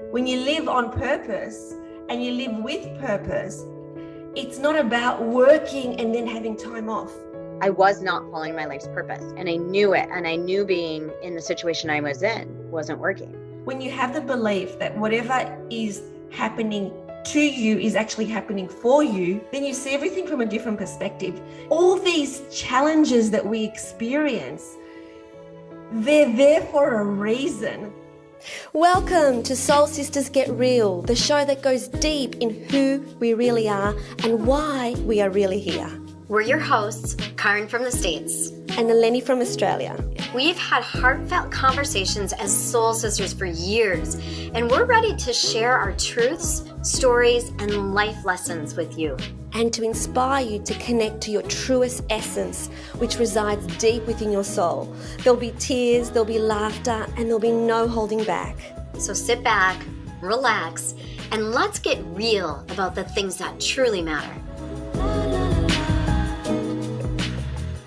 When you live on purpose and you live with purpose, it's not about working and then having time off. I was not following my life's purpose, and I knew it, and I knew being in the situation I was in wasn't working. When you have the belief that whatever is happening to you is actually happening for you, then you see everything from a different perspective. All these challenges that we experience, they're there for a reason. Welcome to Soul Sisters Get Real, the show that goes deep in who we really are and why we are really here. We're your hosts, Caryn from the States. And Eleni from Australia. We've had heartfelt conversations as soul sisters for years, and we're ready to share our truths, stories, and life lessons with you. And to inspire you to connect to your truest essence, which resides deep within your soul. There'll be tears, there'll be laughter, and there'll be no holding back. So sit back, relax, and let's get real about the things that truly matter.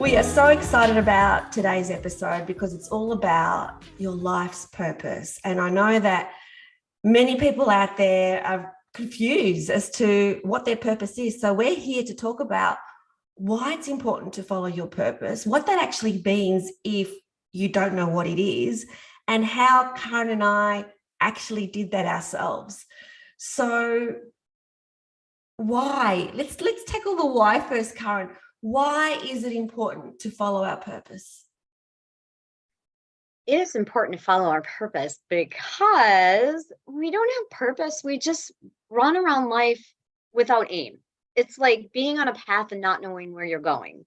We are so excited about today's episode because it's all about your life's purpose. And I know that many people out there are confused as to what their purpose is. So we're here to talk about why it's important to follow your purpose, what that actually means if you don't know what it is, and how Caryn and I actually did that ourselves. So why? Let's tackle the why first, Caryn. Why is it important to follow our purpose? It is important to follow our purpose because we don't have purpose. We just run around life without aim. It's like being on a path and not knowing where you're going.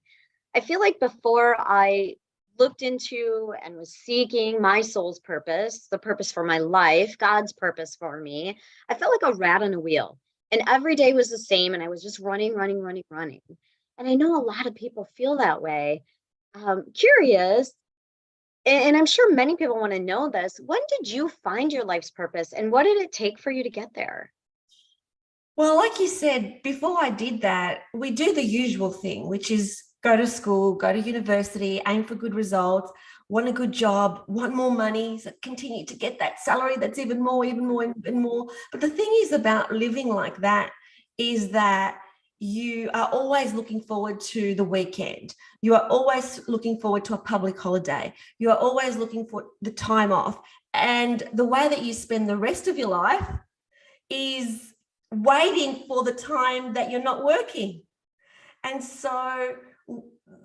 I feel like before I looked into and was seeking my soul's purpose, the purpose for my life, God's purpose for me, I felt like a rat on a wheel. And every day was the same. And I was just running. And I know a lot of people feel that way. Curious, and I'm sure many people want to know this. When did you find your life's purpose, and what did it take for you to get there? Well, like you said, before I did that, we do the usual thing, which is go to school, go to university, aim for good results, want a good job, want more money, so continue to get that salary that's even more. But the thing is about living like that is that you are always looking forward to the weekend. You are always looking forward to a public holiday. You are always looking for the time off. And the way that you spend the rest of your life is waiting for the time that you're not working. And so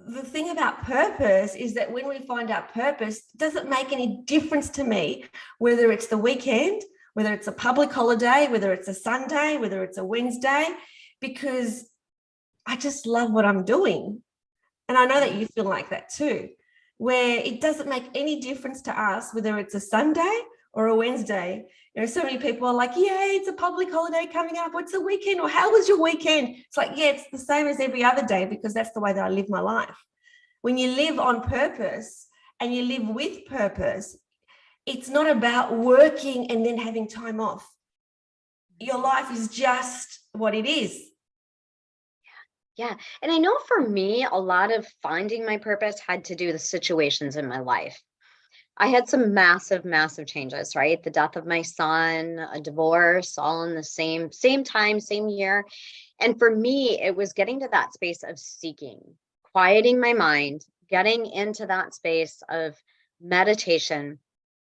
the thing about purpose is that when we find our purpose, it doesn't make any difference to me whether it's the weekend, whether it's a public holiday, whether it's a Sunday, whether it's a Wednesday, because I just love what I'm doing. And I know that you feel like that too, where it doesn't make any difference to us whether it's a Sunday or a Wednesday. You know, so many people are like, yay, it's a public holiday coming up. What's the weekend? Or how was your weekend? It's like, yeah, it's the same as every other day because that's the way that I live my life. When you live on purpose and you live with purpose, it's not about working and then having time off. Your life is just what it is. Yeah. And I know for me, a lot of finding my purpose had to do with the situations in my life. I had some massive changes, right? The death of my son, a divorce, all in the same time, same year. And for me, it was getting to that space of seeking, quieting my mind, getting into that space of meditation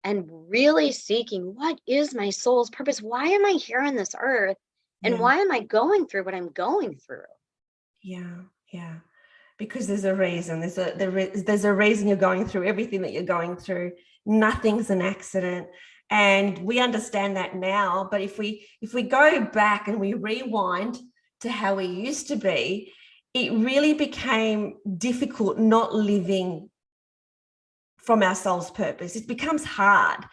and really seeking what is my soul's purpose? Why am I here on this earth? And why am I going through what I'm going through? Yeah. Because there's a reason. There's a reason you're going through everything that you're going through. Nothing's an accident. And we understand that now. But if we go back and we rewind to how we used to be, it really became difficult not living from our soul's purpose. It becomes hard.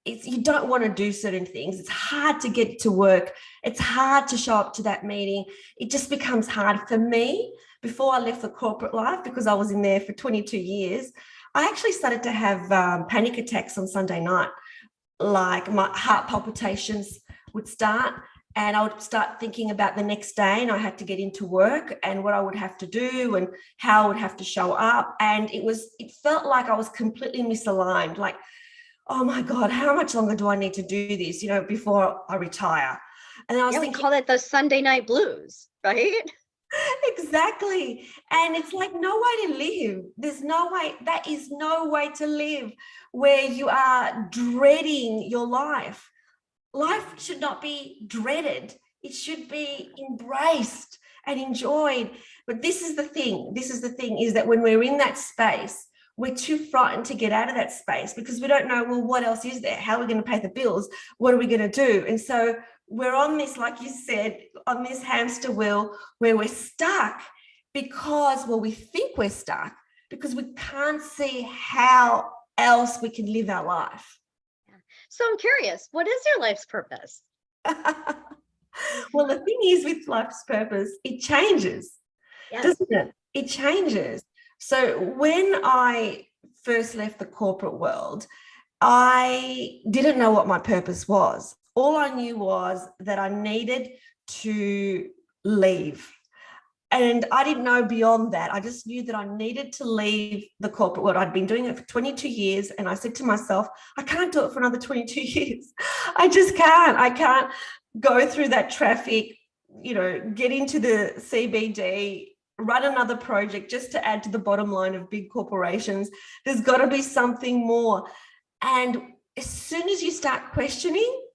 You don't want to do certain things. It's hard to get to work. It's hard to show up to that meeting. It just becomes hard for me. Before I left the corporate life, because I was in there for 22 years, I actually started to have panic attacks on Sunday night. Like my heart palpitations would start and I would start thinking about the next day, and I had to get into work and what I would have to do and how I would have to show up. And it felt like I was completely misaligned. Like oh my God, how much longer do I need to do this, before I retire? And then I was Yeah, we thinking, call it the Sunday night blues, right? exactly. And it's like no way to live. There's no way, that is no way to live where you are dreading your life. Life should not be dreaded. It should be embraced and enjoyed. But this is the thing. Is that when we're in that space, we're too frightened to get out of that space because we don't know, well, what else is there? How are we going to pay the bills? What are we going to do? And so we're on this, like you said, on this hamster wheel where we're stuck because, well, we think we're stuck because we can't see how else we can live our life. So I'm curious, what is your life's purpose? Well, the thing is with life's purpose, it changes, doesn't it? It changes. So when I first left the corporate world, I didn't know what my purpose was. All I knew was that I needed to leave. And I didn't know beyond that. I just knew that I needed to leave the corporate world. I'd been doing it for 22 years. And I said to myself, I can't do it for another 22 years. I just can't. I can't go through that traffic, get into the CBD, run another project just to add to the bottom line of big corporations. There's got to be something more. And as soon as you start questioning,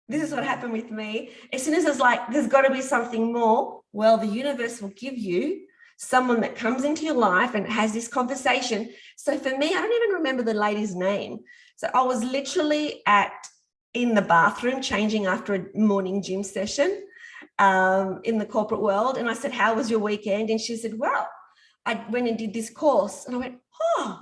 this is what happened with me. As soon as it's like, there's got to be something more, well, the universe will give you someone that comes into your life and has this conversation. So for me, I don't even remember the lady's name. So I was literally in the bathroom changing after a morning gym session in the corporate world. And I said, how was your weekend? And she said, well, I went and did this course. And I went, oh,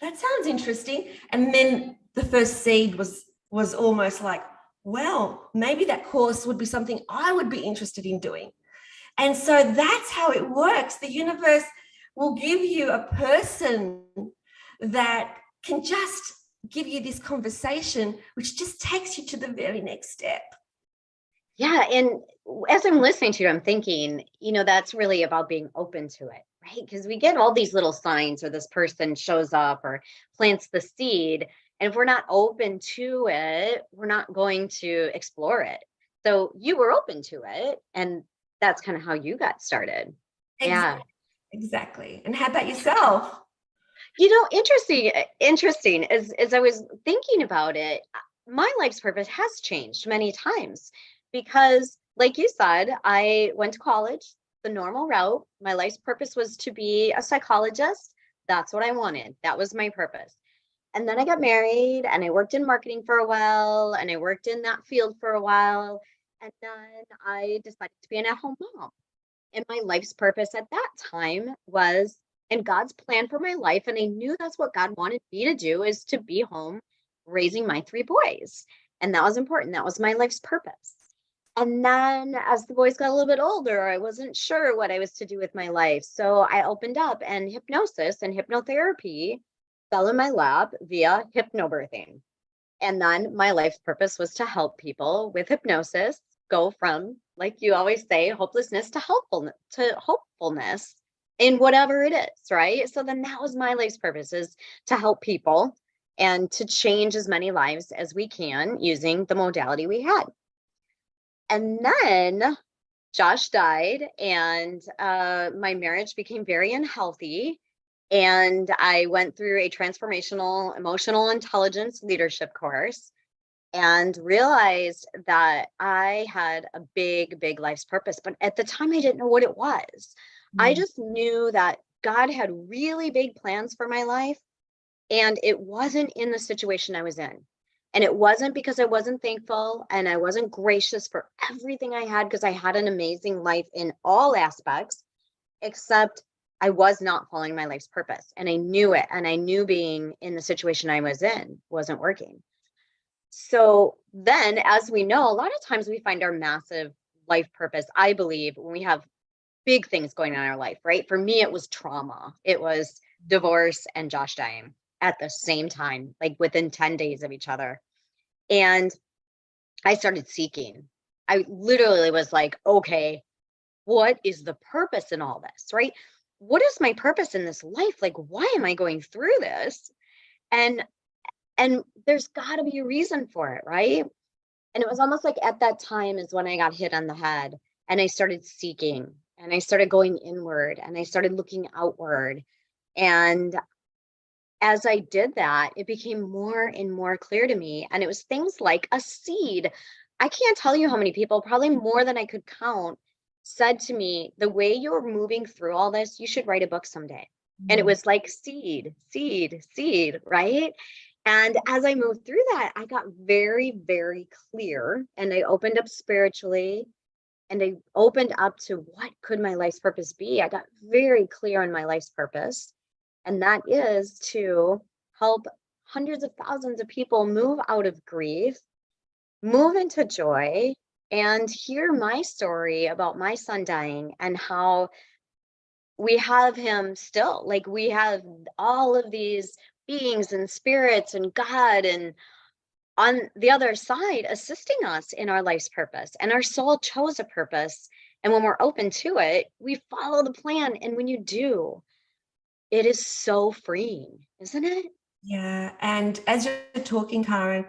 that sounds interesting. And then the first seed was almost like, well, maybe that course would be something I would be interested in doing. And so that's how it works. The universe will give you a person that can just give you this conversation, which just takes you to the very next step. Yeah. And as I'm listening to you, I'm thinking, that's really about being open to it, right? Because we get all these little signs, or this person shows up or plants the seed. And if we're not open to it, we're not going to explore it. So you were open to it, and that's kind of how you got started. Exactly. Yeah. Exactly. And how about yourself? Interesting. As I was thinking about it, my life's purpose has changed many times because, like you said, I went to college, the normal route. My life's purpose was to be a psychologist. That's what I wanted. That was my purpose. And then I got married and I worked in marketing for a while, and I worked in that field for a while. And then I decided to be an at-home mom. And my life's purpose at that time was in God's plan for my life. And I knew that's what God wanted me to do, is to be home raising my 3 boys. And that was important. That was my life's purpose. And then as the boys got a little bit older, I wasn't sure what I was to do with my life. So I opened up, and hypnosis and hypnotherapy fell in my lap via hypnobirthing. And then my life's purpose was to help people with hypnosis go from, like you always say, hopelessness to hopefulness in whatever it is, right? So then that was my life's purpose, is to help people and to change as many lives as we can using the modality we had. And then Josh died, and my marriage became very unhealthy. And I went through a transformational emotional intelligence leadership course and realized that I had a big, big life's purpose. But at the time, I didn't know what it was. I just knew that God had really big plans for my life, and it wasn't in the situation I was in. And it wasn't because I wasn't thankful and I wasn't gracious for everything I had, because I had an amazing life in all aspects, except I was not following my life's purpose. And I knew it. And I knew being in the situation I was in wasn't working. So then, as we know, a lot of times we find our massive life purpose, I believe, when we have big things going on in our life, right? For me, it was trauma. It was divorce and Josh dying at the same time, like within 10 days of each other. And I started seeking. I literally was like, okay, what is the purpose in all this, right? What is my purpose in this life? Like, why am I going through this? And And there's got to be a reason for it, right? And it was almost like at that time is when I got hit on the head and I started seeking and I started going inward and I started looking outward. And as I did that, it became more and more clear to me. And it was things like a seed. I can't tell you how many people, probably more than I could count, said to me, the way you're moving through all this, you should write a book someday. And it was like seed, seed, seed, right? And as I moved through that, I got very, very clear and I opened up spiritually and I opened up to what could my life's purpose be. I got very clear on my life's purpose. And that is to help hundreds of thousands of people move out of grief, move into joy, and hear my story about my son dying and how we have him still. Like, we have all of these beings and spirits and God and on the other side assisting us in our life's purpose. And our soul chose a purpose. And when we're open to it, we follow the plan. And when you do, it is so freeing, isn't it? Yeah. And as you're talking, Caryn,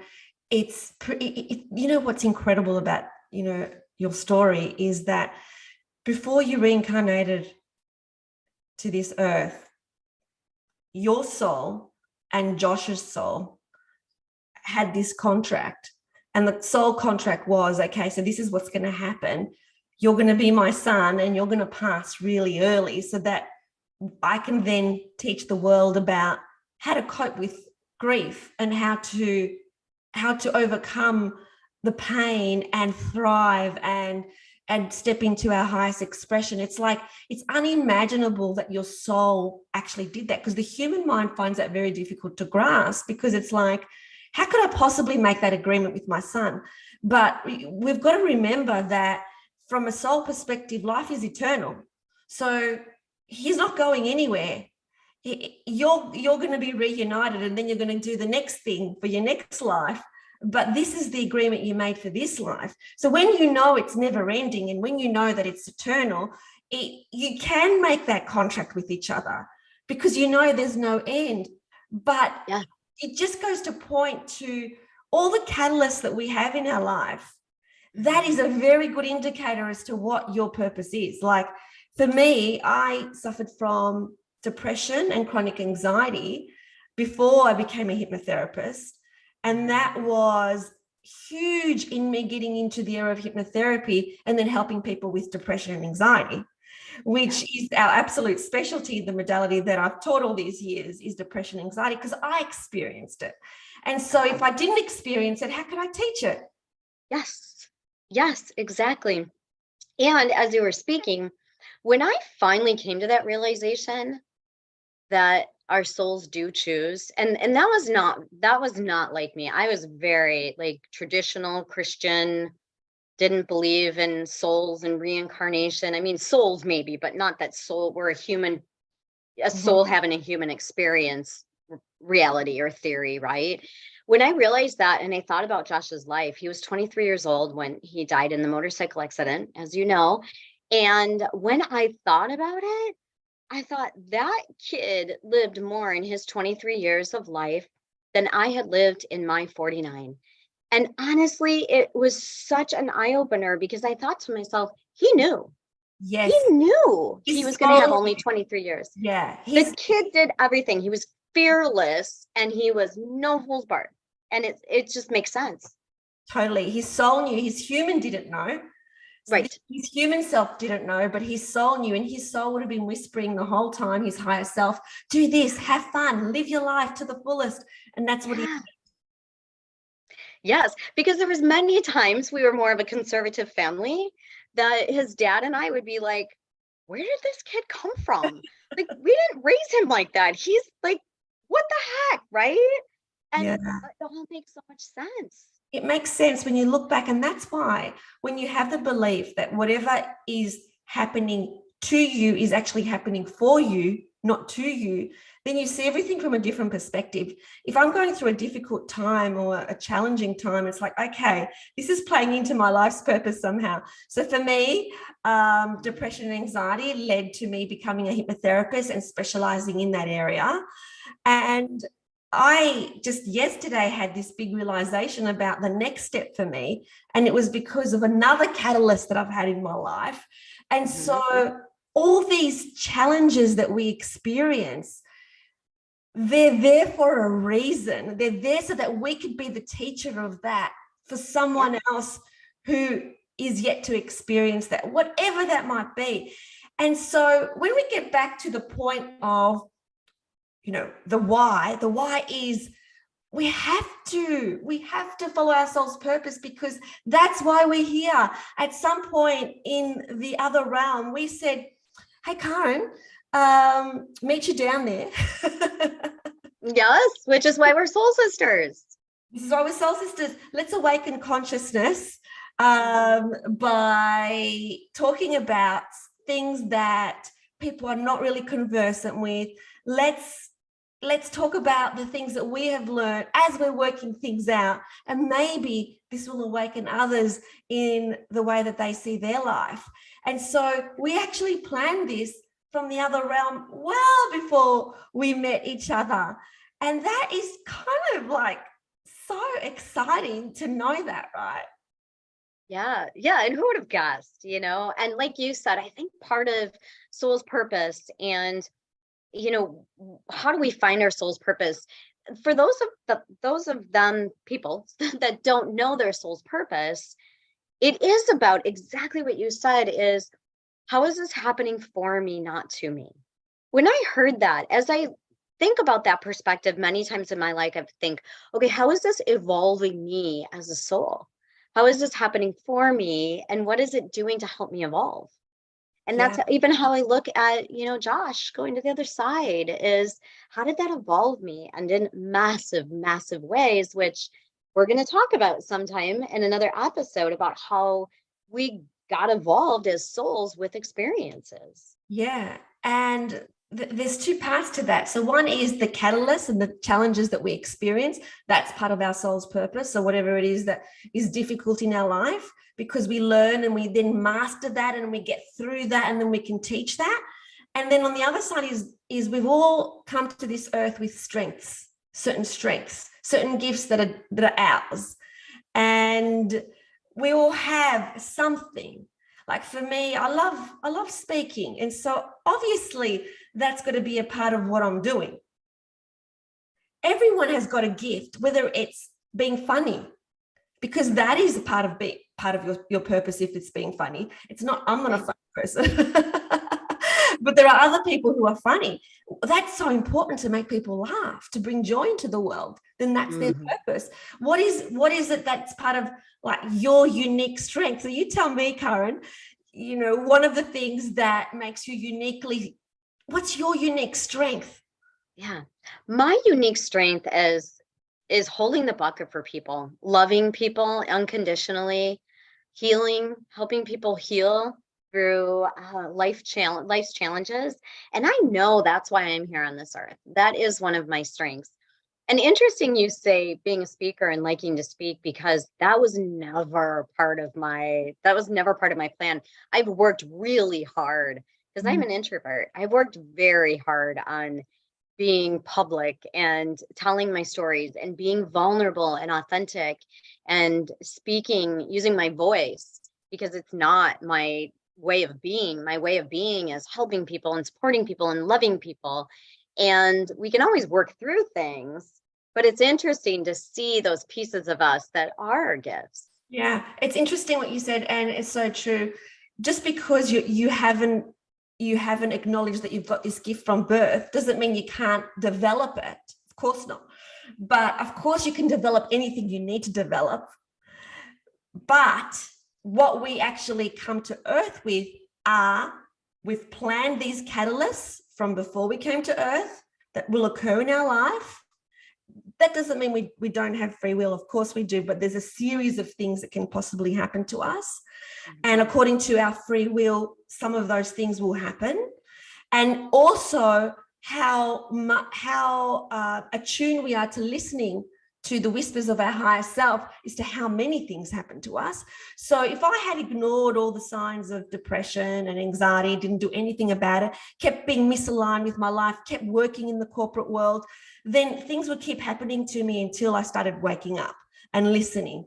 you know, what's incredible about, you know, your story is that before you reincarnated to this earth, your soul and Josh's soul had this contract, and the soul contract was, okay, so this is what's going to happen. You're going to be my son and you're going to pass really early so that I can then teach the world about how to cope with grief and how to overcome the pain and thrive and step into our highest expression. It's like, it's unimaginable that your soul actually did that, because the human mind finds that very difficult to grasp, because it's like, how could I possibly make that agreement with my son? But we've got to remember that from a soul perspective, life is eternal. So he's not going anywhere. You're going to be reunited, and then you're going to do the next thing for your next life. But this is the agreement you made for this life. So when you know it's never ending, and when you know that it's eternal, you can make that contract with each other because you know there's no end. But yeah, it just goes to point to all the catalysts that we have in our life. That is a very good indicator as to what your purpose is. Like, for me, I suffered from depression and chronic anxiety before I became a hypnotherapist. And that was huge in me getting into the area of hypnotherapy and then helping people with depression and anxiety, which is our absolute specialty. The modality that I've taught all these years is depression and anxiety, because I experienced it. And so if I didn't experience it, how could I teach it? Yes, exactly. And as you were speaking, when I finally came to that realization that our souls do choose, and that was not like me. I was very like traditional Christian, didn't believe in souls and reincarnation. I mean, souls maybe, but not that soul, we're a soul having a human experience reality or theory, right? When I realized that, and I thought about Josh's life, he was 23 years old when he died in the motorcycle accident, as you know. And when I thought about it, I thought that kid lived more in his 23 years of life than I had lived in my 49. And honestly, it was such an eye-opener, because I thought to myself, he knew. Yes. He knew he was going to have only 23 years. Yeah. The kid did everything. He was fearless and he was no holds barred. And it just makes sense. Totally. His soul knew. His human didn't know. Right. His human self didn't know, but his soul knew, and his soul would have been whispering the whole time, his higher self, do this, have fun, live your life to the fullest. And that's what he did. Yes, because there was many times we were more of a conservative family that his dad and I would be like, where did this kid come from? Like, we didn't raise him like that. He's like, what the heck, right? And it all makes so much sense. It makes sense when you look back. And that's why when you have the belief that whatever is happening to you is actually happening for you, not to you, then you see everything from a different perspective. If I'm going through a difficult time or a challenging time, it's like, okay, this is playing into my life's purpose somehow. So for me, depression and anxiety led to me becoming a hypnotherapist and specializing in that area. And I just yesterday had this big realization about the next step for me. And it was because of another catalyst that I've had in my life. And so all these challenges that we experience, they're there for a reason. They're there so that we could be the teacher of that for someone else who is yet to experience that, whatever that might be. And so when we get back to the point of, the why is we have to follow our soul's purpose, because that's why we're here. At some point in the other realm, we said, hey, Caryn, meet you down there. Yes, which is why we're soul sisters. This is why we're soul sisters. Let's awaken consciousness by talking about things that people are not really conversant with. Let's talk about the things that we have learned as we're working things out, and maybe this will awaken others in the way that they see their life. And so we actually planned this from the other realm well before we met each other. And that is kind of like so exciting to know that, right? Yeah. And who would have guessed, And like you said, I think part of soul's purpose and, how do we find our soul's purpose? For those of them people that don't know their soul's purpose, it is about exactly what you said, is how is this happening for me, not to me? When I heard that, as I think about that perspective many times in my life, I think, okay, how is this evolving me as a soul? How is this happening for me? And what is it doing to help me evolve? And that's even how I look at, Josh going to the other side, is how did that evolve me? And in massive, massive ways, which we're going to talk about sometime in another episode, about how we got evolved as souls with experiences. Yeah. And there's two parts to that. So one is the catalyst and the challenges that we experience. That's part of our soul's purpose. So whatever it is that is difficult in our life, because we learn and we then master that and we get through that, and then we can teach that. And then on the other side is we've all come to this earth with strengths, certain gifts that are ours. And we all have something. Like for me, I love speaking. And so obviously that's going to be a part of what I'm doing. Everyone has got a gift, whether it's being funny, because that is a part of your purpose. If it's being funny, it's not, I'm not a funny person, but there are other people who are funny. That's so important, to make people laugh, to bring joy into the world. Then that's their purpose. What is it that's part of like your unique strength? So you tell me, Caryn, one of the things that makes you uniquely, what's your unique strength? Yeah. My unique strength is holding the bucket for people, loving people unconditionally, healing, helping people heal through life's challenges. And I know that's why I'm here on this earth. That is one of my strengths. And interesting you say being a speaker and liking to speak, because that was never part of my plan. I've worked really hard, because I'm an introvert. I've worked very hard on being public and telling my stories and being vulnerable and authentic and speaking using my voice, because it's not my way of being. My way of being is helping people and supporting people and loving people. And we can always work through things, but it's interesting to see those pieces of us that are our gifts. Yeah, it's interesting what you said, and it's so true. Just because you haven't acknowledged that you've got this gift from birth doesn't mean you can't develop it. Of course not. But of course you can develop anything you need to develop. But what we actually come to earth with we've planned these catalysts from before we came to earth that will occur in our life. That doesn't mean we don't have free will. Of course we do, but there's a series of things that can possibly happen to us. And according to our free will, some of those things will happen. And also how attuned we are to listening to the whispers of our higher self as to how many things happen to us. So if I had ignored all the signs of depression and anxiety, didn't do anything about it, kept being misaligned with my life, kept working in the corporate world, then things would keep happening to me until I started waking up and listening.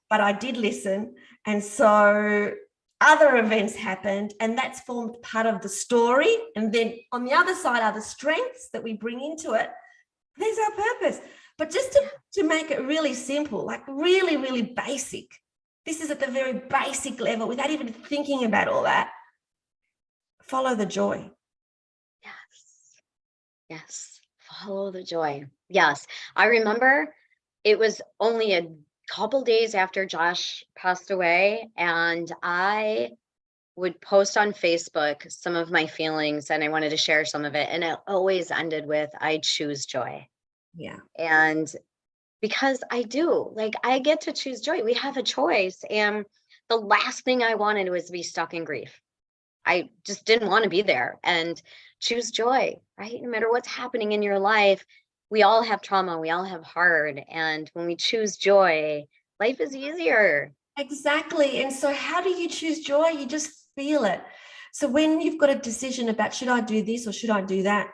But I did listen. And so other events happened, and that's formed part of the story. And then on the other side are the strengths that we bring into it. There's our purpose. But just to make it really simple, like really, really basic, this is at the very basic level without even thinking about all that. Follow the joy. Yes. Follow the joy. Yes. I remember it was only a couple days after Josh passed away, and I would post on Facebook some of my feelings, and I wanted to share some of it. And it always ended with, I choose joy. Yeah. And because I do, like, I get to choose joy. We have a choice. And the last thing I wanted was to be stuck in grief. I just didn't want to be there. And choose joy, right? No matter what's happening in your life, we all have trauma. We all have hard. And when we choose joy, life is easier. Exactly. And so how do you choose joy? You just feel it. So when you've got a decision about, should I do this or should I do that?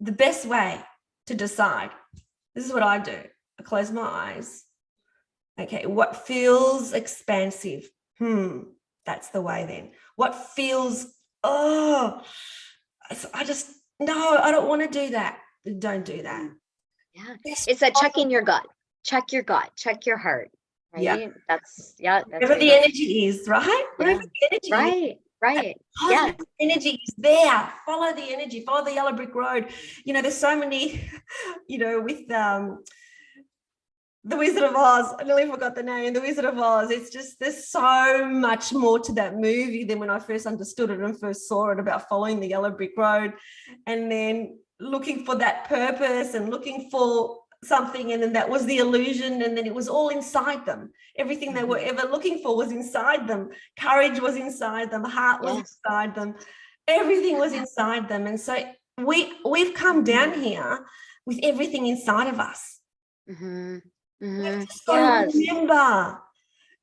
The best way to decide, this is what I do. I close my eyes. Okay, what feels expansive? That's the way then. What feels, I don't want to do that. Don't do that. Yeah. It's that checking your gut. Check your gut. Check your heart. Right? Yeah. That's whatever the energy is, right? Whatever the energy is. Right. Yeah. Energy is there. Follow the energy. Follow the yellow brick road. There's so many, with The Wizard of Oz. I nearly forgot the name. The Wizard of Oz. It's just, there's so much more to that movie than when I first understood it and first saw it, about following the yellow brick road and then looking for that purpose and looking for something, and then that was the illusion, and then it was all inside them. Everything they were ever looking for was inside them. Courage was inside them. Heart was inside them. Everything was inside them. And so we've come down here with everything inside of us. So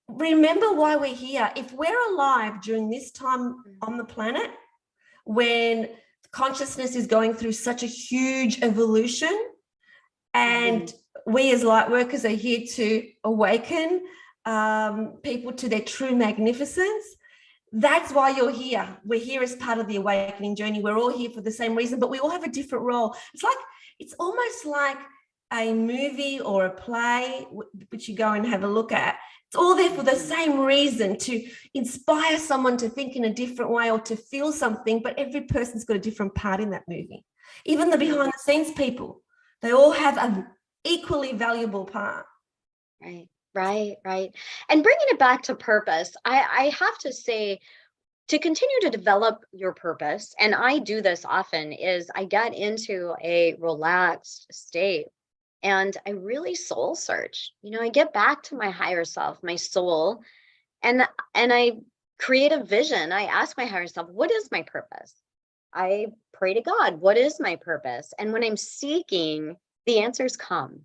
remember why we're here. If we're alive during this time on the planet, when consciousness is going through such a huge evolution, and we as light workers are here to awaken people to their true magnificence, that's why you're here. We're here as part of the awakening journey. We're all here for the same reason, but we all have a different role. It's almost like a movie or a play, which you go and have a look at. It's all there for the same reason, to inspire someone to think in a different way or to feel something, but every person's got a different part in that movie. Even the behind the scenes people, they all have an equally valuable part. Right. And bringing it back to purpose, I have to say, to continue to develop your purpose, and I do this often, is I get into a relaxed state and I really soul search. I get back to my higher self, my soul, and I create a vision. I ask my higher self, what is my purpose? I pray to God, what is my purpose? And when I'm seeking, the answers come.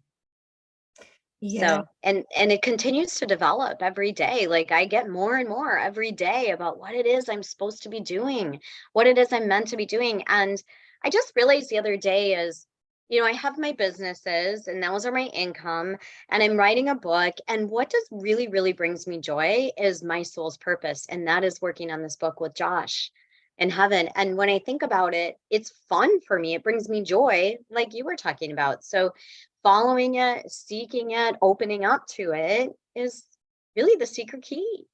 So, and it continues to develop every day. Like, I get more and more every day about what it is I'm supposed to be doing, what it is I'm meant to be doing. And I just realized the other day is, I have my businesses and those are my income, and I'm writing a book. And what does really, really brings me joy is my soul's purpose. And that is working on this book with Josh in heaven. And when I think about it, it's fun for me. It brings me joy, like you were talking about. So following it, seeking it, opening up to it is really the secret key.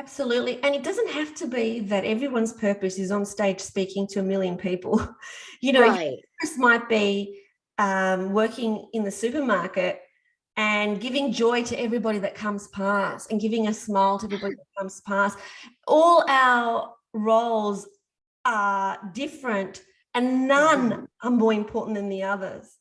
Absolutely. And it doesn't have to be that everyone's purpose is on stage speaking to a million people. Your purpose might be working in the supermarket and giving joy to everybody that comes past and giving a smile to everybody that comes past. All our roles are different and none are more important than the others.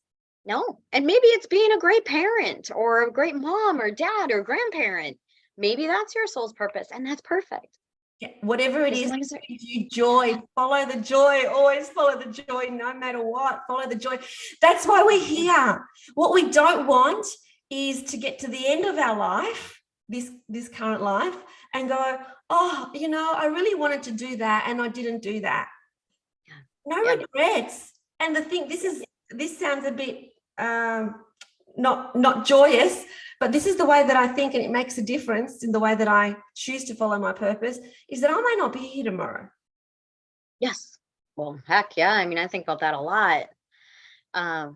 No. And maybe it's being a great parent or a great mom or dad or grandparent. Maybe that's your soul's purpose, and that's perfect. Yeah, whatever it is, gives you joy, follow the joy, always follow the joy, no matter what, follow the joy. That's why we're here. What we don't want is to get to the end of our life, this current life, and go, oh, you know, I really wanted to do that and I didn't do that. No regrets. And the thing, this sounds a bit not joyous, but this is the way that I think, and it makes a difference in the way that I choose to follow my purpose, is that I may not be here tomorrow. Yes. Well, heck yeah. I mean, I think about that a lot.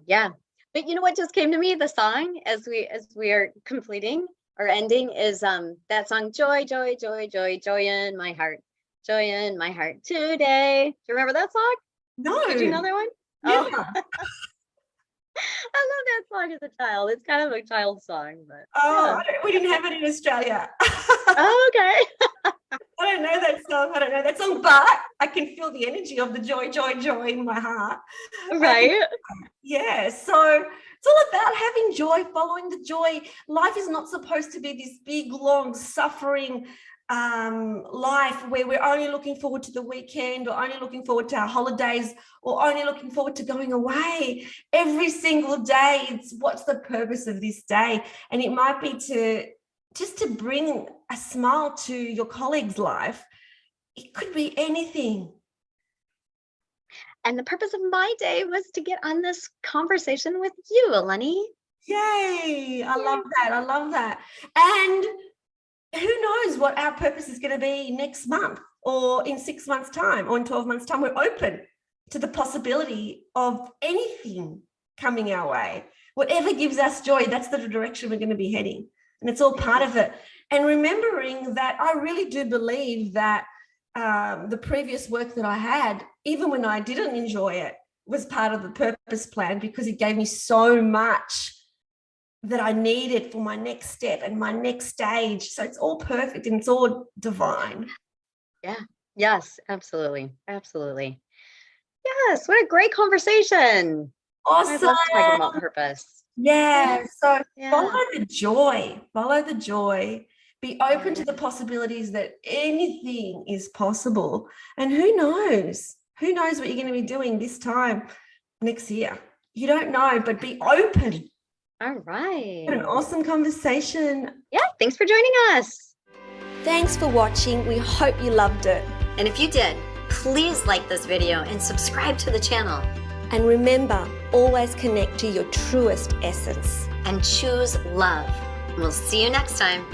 Yeah. But you know what just came to me? The song as we are completing or ending is that song, Joy, Joy, Joy, Joy, Joy in my heart. Joy in my heart today. Do you remember that song? No. Did you know that one? Never. Oh. I love that song as a child. It's kind of a child song, but Oh, we didn't have it in Australia. Oh, okay. I don't know that song. I don't know that song, but I can feel the energy of the joy, joy, joy in my heart. Right. Yeah. So it's all about having joy, following the joy. Life is not supposed to be this big, long, suffering life where we're only looking forward to the weekend, or only looking forward to our holidays, or only looking forward to going away. Every single day, it's what's the purpose of this day? And it might be to bring a smile to your colleague's life. It could be anything. And the purpose of my day was to get on this conversation with you, Eleni. Yay. I love that. I love that. And who knows what our purpose is going to be next month, or in 6 months' time, or in 12 months' time. We're open to the possibility of anything coming our way. Whatever gives us joy, that's the direction we're going to be heading. And it's all part of it. And remembering that I really do believe that the previous work that I had, even when I didn't enjoy it, was part of the purpose plan, because it gave me so much that I needed for my next step and my next stage. So it's all perfect and it's all divine. Yeah. Yes, absolutely. Absolutely. Yes. What a great conversation. Awesome. I love talking about purpose. Yeah. So Yeah. follow the joy. Follow the joy. Be open to the possibilities that anything is possible. And who knows? Who knows what you're going to be doing this time next year? You don't know, but be open. All right. What an awesome conversation. Yeah. Thanks for joining us. Thanks for watching. We hope you loved it. And if you did, please like this video and subscribe to the channel. And remember, always connect to your truest essence. And choose love. We'll see you next time.